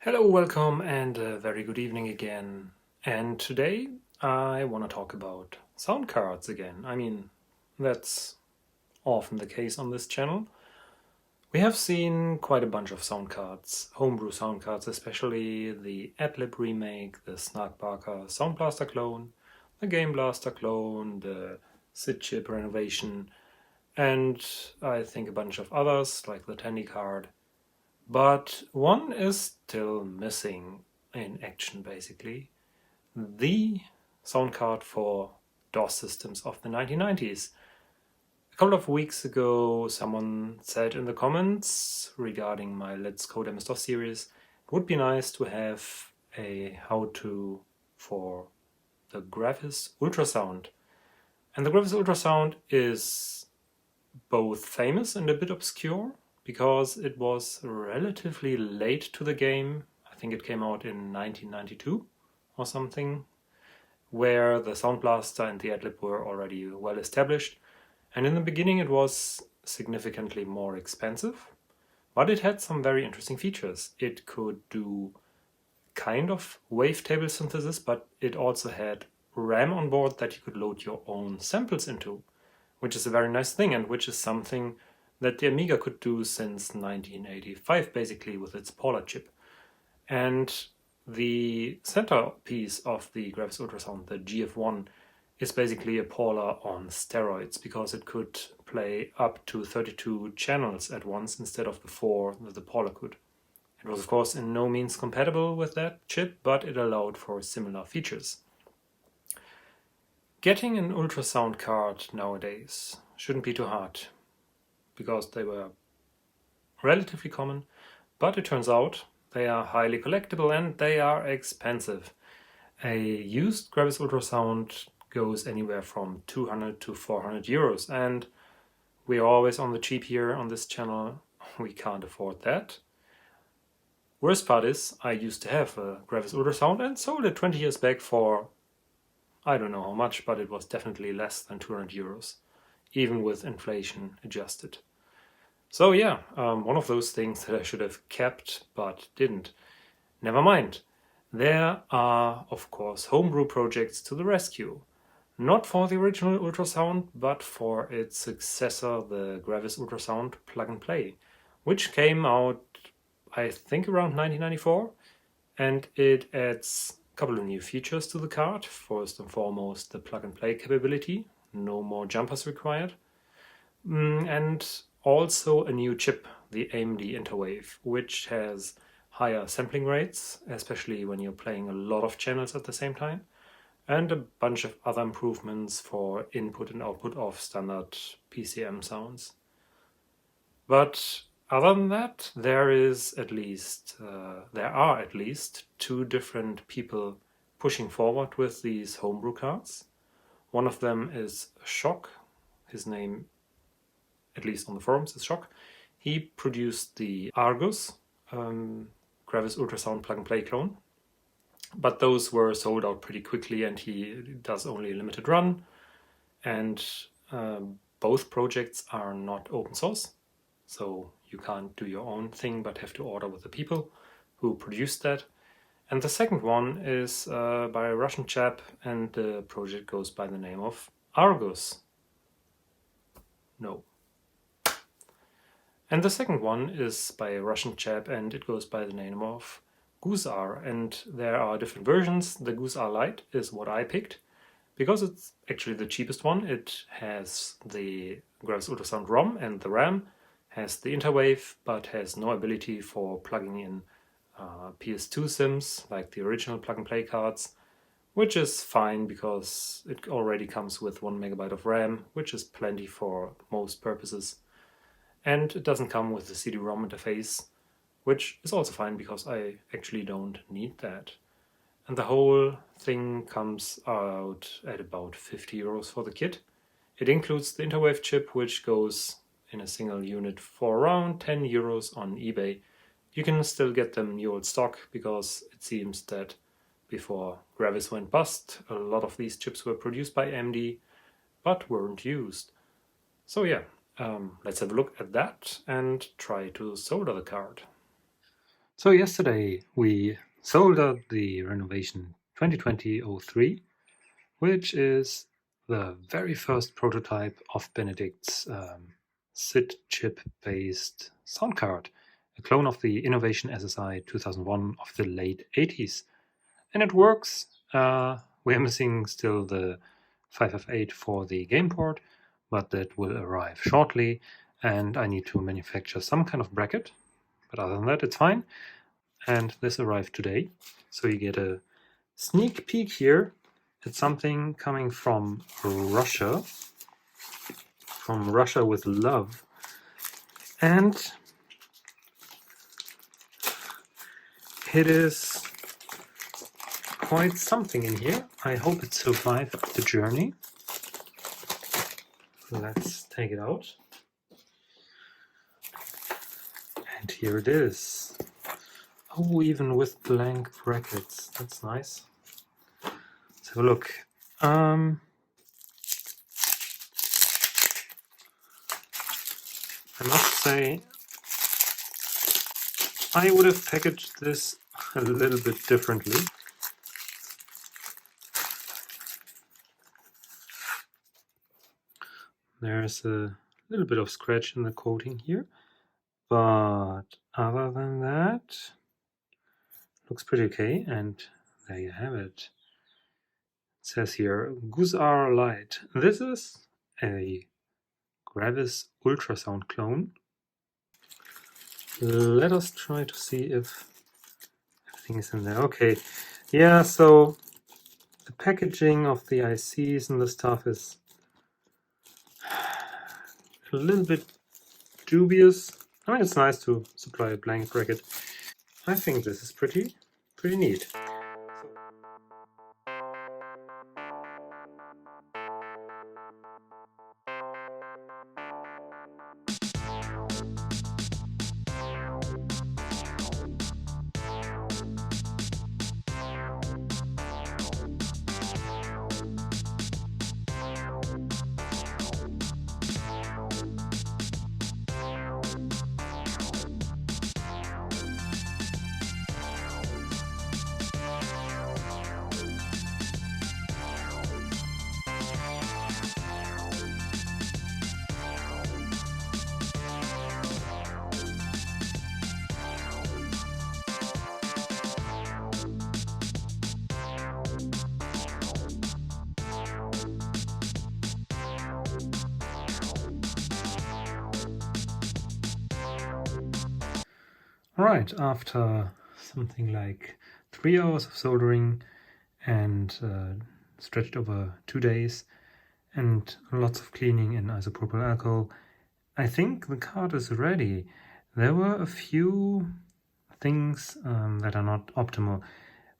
Hello, welcome, and a very good evening again. And today I want to talk about sound cards again. That's often the case on this channel. We have seen quite a bunch of sound cards, homebrew sound cards, especially the Adlib remake, the Snark Barker Sound Blaster clone, the Game Blaster clone, the SID chip renovation, and I think a bunch of others like the Tandy card. But one is still missing in action, basically. The sound card for DOS systems of the 1990s. A couple of weeks ago, someone said in the comments regarding my Let's Code MS-DOS series, it would be nice to have a how-to for the Gravis Ultrasound. And the Gravis Ultrasound is both famous and a bit obscure, because it was relatively late to the game. I think it came out in 1992 or something, where the Sound Blaster and the Adlib were already well established. And in the beginning it was significantly more expensive, but it had some very interesting features. It could do kind of wavetable synthesis, but it also had RAM on board that you could load your own samples into, which is a very nice thing and which is something that the Amiga could do since 1985, basically, with its Paula chip. And the centerpiece of the Gravis Ultrasound, the GF1, is basically a Paula on steroids, because it could play up to 32 channels at once instead of the 4 that the Paula could. It was, of course, in no means compatible with that chip, but it allowed for similar features. Getting an ultrasound card nowadays shouldn't be too hard, because they were relatively common, but it turns out they are highly collectible and they are expensive. A used Gravis Ultrasound goes anywhere from 200 to 400 euros, and we are always on the cheap here on this channel. We can't afford that. Worst part is, I used to have a Gravis Ultrasound and sold it 20 years back for I don't know how much, but it was definitely less than 200 euros. Even with inflation adjusted. So yeah, one of those things that I should have kept but didn't. Never mind. There are, of course, homebrew projects to the rescue. Not for the original Ultrasound, but for its successor, the Gravis Ultrasound Plug and Play, which came out, I think, around 1994, and it adds a couple of new features to the card. First and foremost, the plug and play capability. No more jumpers required. And also a new chip, the AMD Interwave, which has higher sampling rates, especially when you're playing a lot of channels at the same time, and a bunch of other improvements for input and output of standard PCM sounds. But other than that, there are at least two different people pushing forward with these homebrew cards. One of them is Shock. His name, at least on the forums, is Shock. He produced the Argus Gravis Ultrasound Plug and Play clone, but those were sold out pretty quickly, and he does only a limited run. And both projects are not open source, so you can't do your own thing but have to order with the people who produced that. And the second one is by a Russian chap, and the project goes by the name of Argus. No. And the second one is by a Russian chap, and it goes by the name of GUSar. And there are different versions. The GUSar Lite is what I picked, because it's actually the cheapest one. It has the Gravis Ultrasound ROM, and the RAM has the Interwave, but has no ability for plugging in PS2 sims, like the original plug-and-play cards, which is fine because it already comes with 1 megabyte of RAM, which is plenty for most purposes. And it doesn't come with the CD-ROM interface, which is also fine because I actually don't need that. And the whole thing comes out at about 50 euros for the kit. It includes the Interwave chip, which goes in a single unit for around 10 euros on eBay. You can still get them new old stock, because it seems that before Gravis went bust, a lot of these chips were produced by AMD, but weren't used. So yeah, let's have a look at that and try to solder the card. So yesterday we soldered the renovation 2020-03, which is the very first prototype of Benedict's SID chip-based sound card, a clone of the Innovation SSI 2001 of the late 80s. And it works. We're missing still the 5F8 for the game port, but that will arrive shortly, and I need to manufacture some kind of bracket. But other than that, it's fine. And this arrived today. So you get a sneak peek here. It's something coming from Russia with love. And it is quite something in here. I hope it survived the journey. Let's take it out. And here it is. Oh, even with blank brackets. That's nice. Let's have a look. I must say, I would have packaged this a little bit differently. There's a little bit of scratch in the coating here, but other than that, looks pretty okay. And there you have it. It says here GUSar lite. This is a Gravis Ultrasound clone. Let us try to see if everything is in there. Okay, yeah, so the packaging of the ICs and the stuff is a little bit dubious. I mean, it's nice to supply a blank bracket. I think this is pretty neat. Right, after something like 3 hours of soldering and stretched over 2 days and lots of cleaning in isopropyl alcohol, I think the card is ready. There were a few things that are not optimal.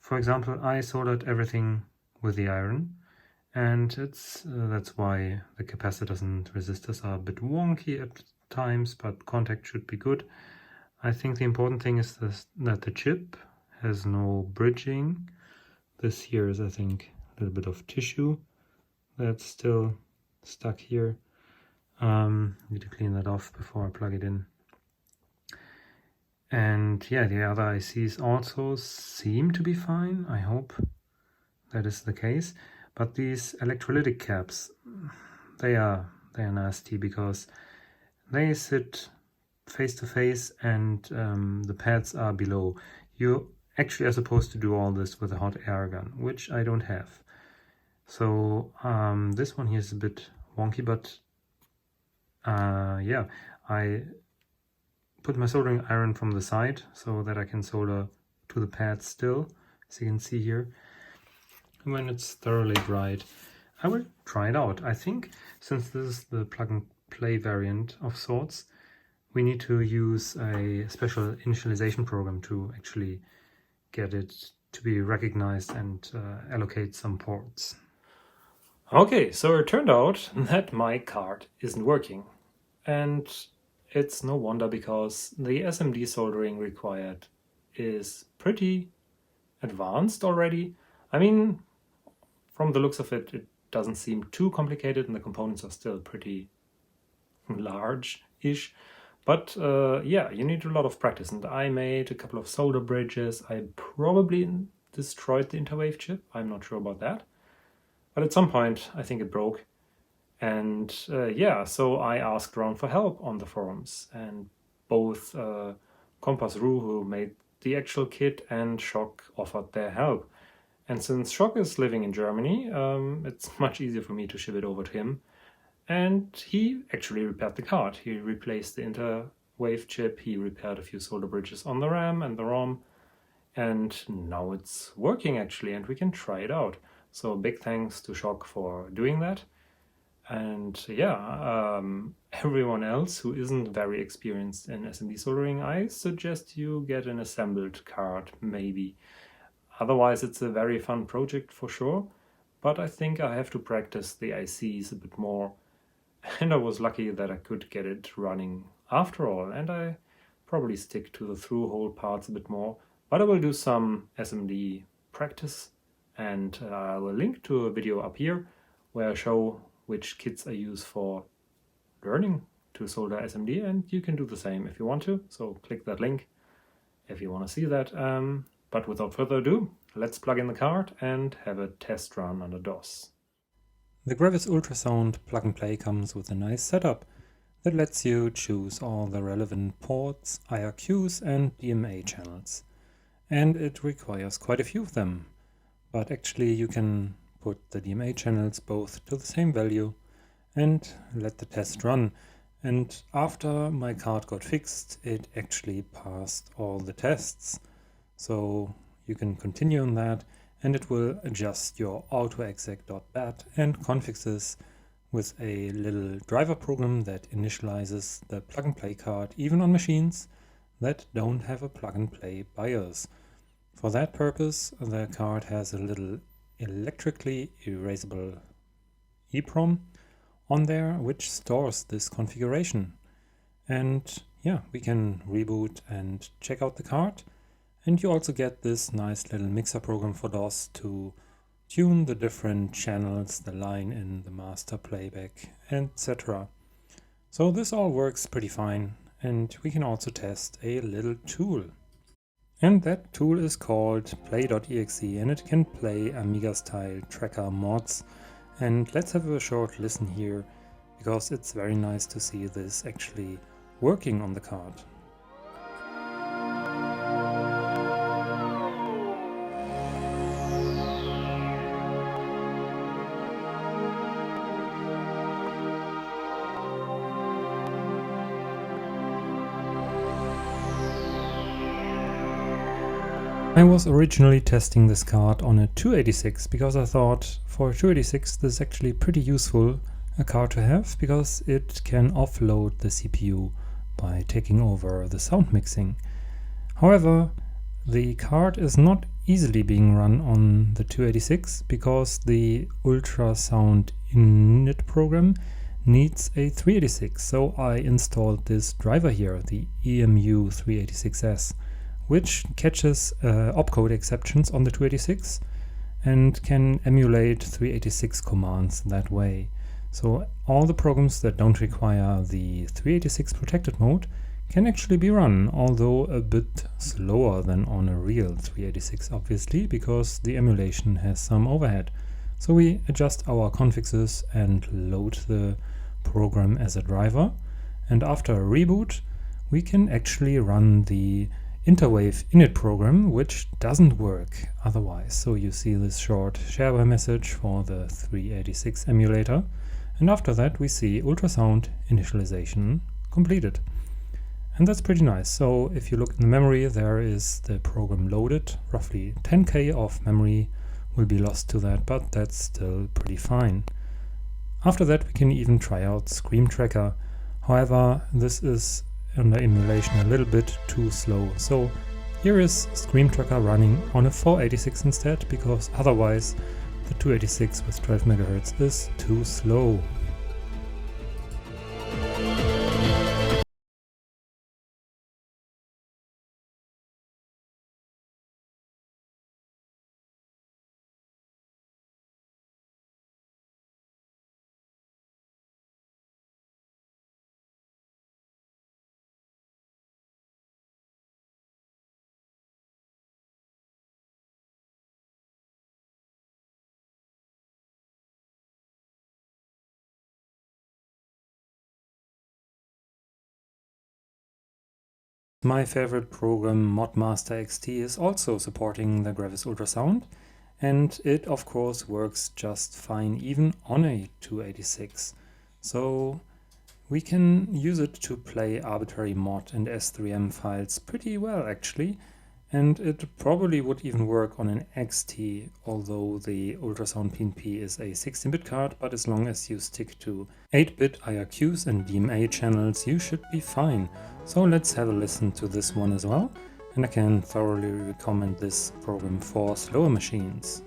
For example, I soldered everything with the iron, and that's why the capacitors and resistors are a bit wonky at times, but contact should be good. I think the important thing is that the chip has no bridging. This here is, I think, a little bit of tissue that's still stuck here. Need to clean that off before I plug it in. And yeah, the other ICs also seem to be fine. I hope that is the case. But these electrolytic caps, they are nasty because they sit face to face and the pads are below. You actually are supposed to do all this with a hot air gun, which I don't have. So this one here is a bit wonky, but yeah, I put my soldering iron from the side so that I can solder to the pads still, as you can see here. And when it's thoroughly dried, I will try it out. I think since this is the plug and play variant of sorts, we need to use a special initialization program to actually get it to be recognized and allocate some ports. Okay, so it turned out that my card isn't working. And it's no wonder, because the SMD soldering required is pretty advanced already. I mean, from the looks of it, it doesn't seem too complicated and the components are still pretty large-ish. But yeah, you need a lot of practice, and I made a couple of solder bridges. I probably destroyed the interwave chip. I'm not sure about that. But at some point, I think it broke. And yeah, so I asked around for help on the forums. And both Compass Rue, who made the actual kit, and Shock offered their help. And since Shock is living in Germany, it's much easier for me to ship it over to him. And he actually repaired the card. He replaced the interwave chip, he repaired a few solder bridges on the RAM and the ROM, and now it's working actually, and we can try it out. So big thanks to Shock for doing that. And yeah, everyone else who isn't very experienced in SMD soldering, I suggest you get an assembled card, maybe. Otherwise, it's a very fun project for sure, but I think I have to practice the ICs a bit more. And I was lucky that I could get it running after all, and I probably stick to the through-hole parts a bit more, but I will do some SMD practice, and I will link to a video up here where I show which kits I use for learning to solder SMD, and you can do the same if you want to, so click that link if you want to see that. But without further ado, let's plug in the card and have a test run under DOS. The Gravis Ultrasound plug-and-play comes with a nice setup that lets you choose all the relevant ports, IRQs and DMA channels. And it requires quite a few of them, but actually you can put the DMA channels both to the same value and let the test run. And after my card got fixed, it actually passed all the tests. So you can continue on that, and it will adjust your autoexec.bat and configs with a little driver program that initializes the plug-and-play card even on machines that don't have a plug-and-play BIOS. For that purpose, the card has a little electrically erasable EEPROM on there which stores this configuration. And yeah, we can reboot and check out the card. And you also get this nice little mixer program for DOS to tune the different channels, the line in, the master, playback, etc. So this all works pretty fine, and we can also test a little tool. And that tool is called play.exe, and it can play Amiga-style tracker mods. And let's have a short listen here, because it's very nice to see this actually working on the card. I was originally testing this card on a 286 because I thought for a 286 this is actually pretty useful a card to have, because it can offload the CPU by taking over the sound mixing. However, the card is not easily being run on the 286 because the ultrasound init program needs a 386. So I installed this driver here, the EMU 386S, which catches opcode exceptions on the 286 and can emulate 386 commands that way. So all the programs that don't require the 386 protected mode can actually be run, although a bit slower than on a real 386 obviously, because the emulation has some overhead. So we adjust our configs and load the program as a driver, and after a reboot we can actually run the interwave init program, which doesn't work otherwise. So you see this short shareware message for the 386 emulator, and after that we see ultrasound initialization completed. And that's pretty nice. So if you look in the memory, there is the program loaded. Roughly 10K of memory will be lost to that, but that's still pretty fine. After that we can even try out Scream Tracker. However, this is under emulation a little bit too slow. So here is Scream Tracker running on a 486 instead, because otherwise the 286 with 12 MHz is too slow. My favorite program, Modmaster XT, is also supporting the Gravis Ultrasound, and it of course works just fine even on a 286. So we can use it to play arbitrary mod and S3M files pretty well actually, and it probably would even work on an XT, although the Ultrasound PNP is a 16-bit card, but as long as you stick to 8-bit IRQs and DMA channels you should be fine. So let's have a listen to this one as well, and I can thoroughly recommend this program for slower machines.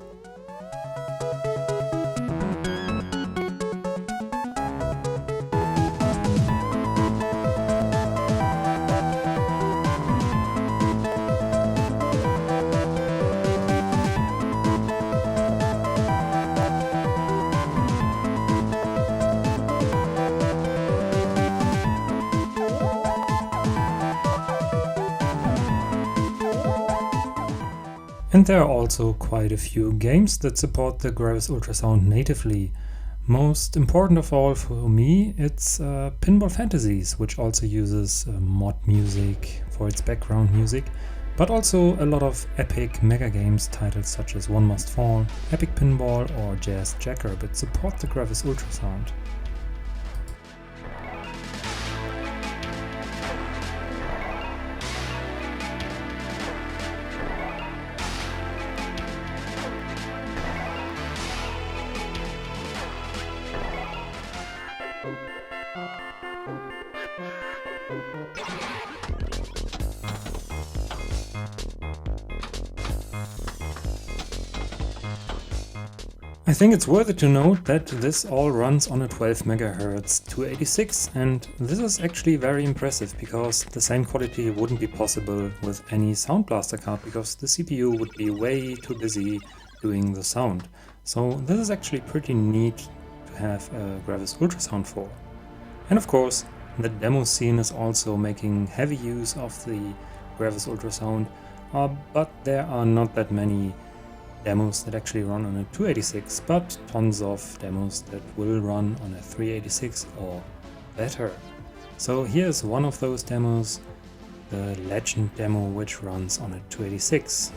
And there are also quite a few games that support the Gravis Ultrasound natively. Most important of all for me, it's Pinball Fantasies, which also uses mod music for its background music, but also a lot of epic mega games titles such as One Must Fall, Epic Pinball or Jazz Jackrabbit support the Gravis Ultrasound. I think it's worth it to note that this all runs on a 12 MHz 286, and this is actually very impressive because the same quality wouldn't be possible with any Sound Blaster card because the CPU would be way too busy doing the sound. So this is actually pretty neat to have a Gravis Ultrasound for. And of course, the demo scene is also making heavy use of the Gravis Ultrasound, but there are not that many demos that actually run on a 286, but tons of demos that will run on a 386 or better. So here's one of those demos, the Legend demo, which runs on a 286.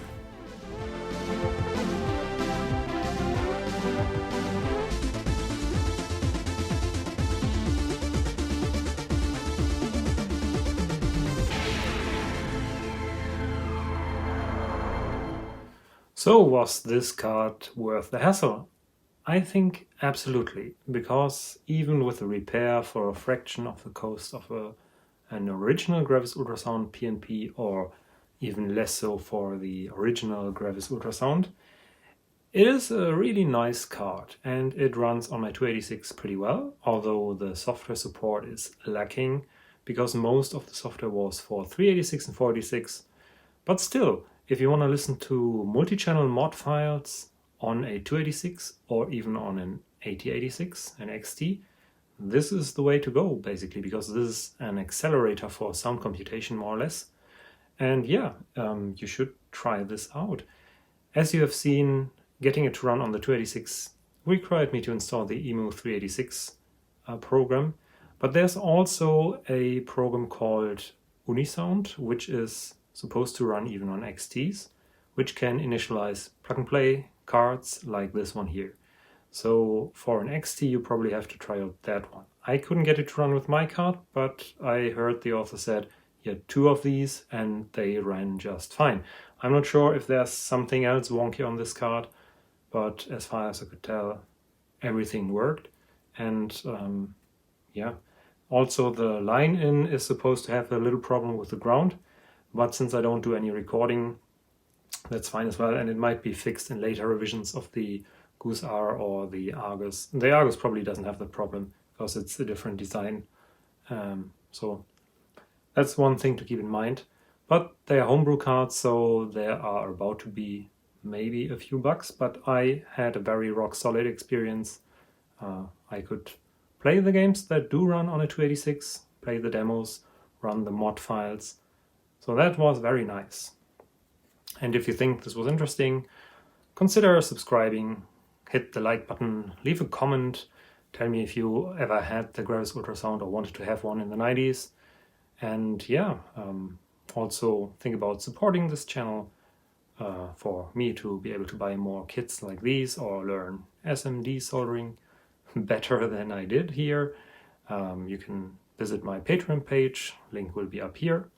So was this card worth the hassle? I think absolutely, because even with a repair for a fraction of the cost of an original Gravis Ultrasound PNP, or even less so for the original Gravis Ultrasound, it is a really nice card and it runs on my 286 pretty well, although the software support is lacking because most of the software was for 386 and 486, but still, if you want to listen to multi-channel mod files on a 286 or even on an 8086, an XT, this is the way to go basically, because this is an accelerator for sound computation more or less. And yeah, you should try this out. As you have seen, getting it to run on the 286 required me to install the EMU 386 program, but there's also a program called Unisound, which is supposed to run even on XTs, which can initialize plug-and-play cards like this one here. So for an XT you probably have to try out that one. I couldn't get it to run with my card, but I heard the author said he had 2 of these and they ran just fine. I'm not sure if there's something else wonky on this card, but as far as I could tell, everything worked. And yeah, also the line-in is supposed to have a little problem with the ground, but since I don't do any recording, that's fine as well, and it might be fixed in later revisions of the GUSar or the Argus. The Argus probably doesn't have the problem because it's a different design. So that's one thing to keep in mind. But they are homebrew cards, so there are about to be maybe a few bugs, but I had a very rock solid experience. I could play the games that do run on a 286, play the demos, run the mod files. So that was very nice. And if you think this was interesting, consider subscribing, hit the like button, leave a comment, tell me if you ever had the Gravis Ultrasound or wanted to have one in the 90s. And yeah, Also think about supporting this channel for me to be able to buy more kits like these or learn SMD soldering better than I did here. You can visit my Patreon page, link will be up here,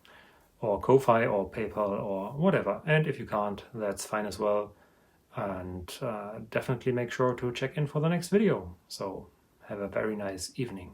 or Ko-Fi or PayPal or whatever. And if you can't, that's fine as well. And definitely make sure to check in for the next video. So have a very nice evening.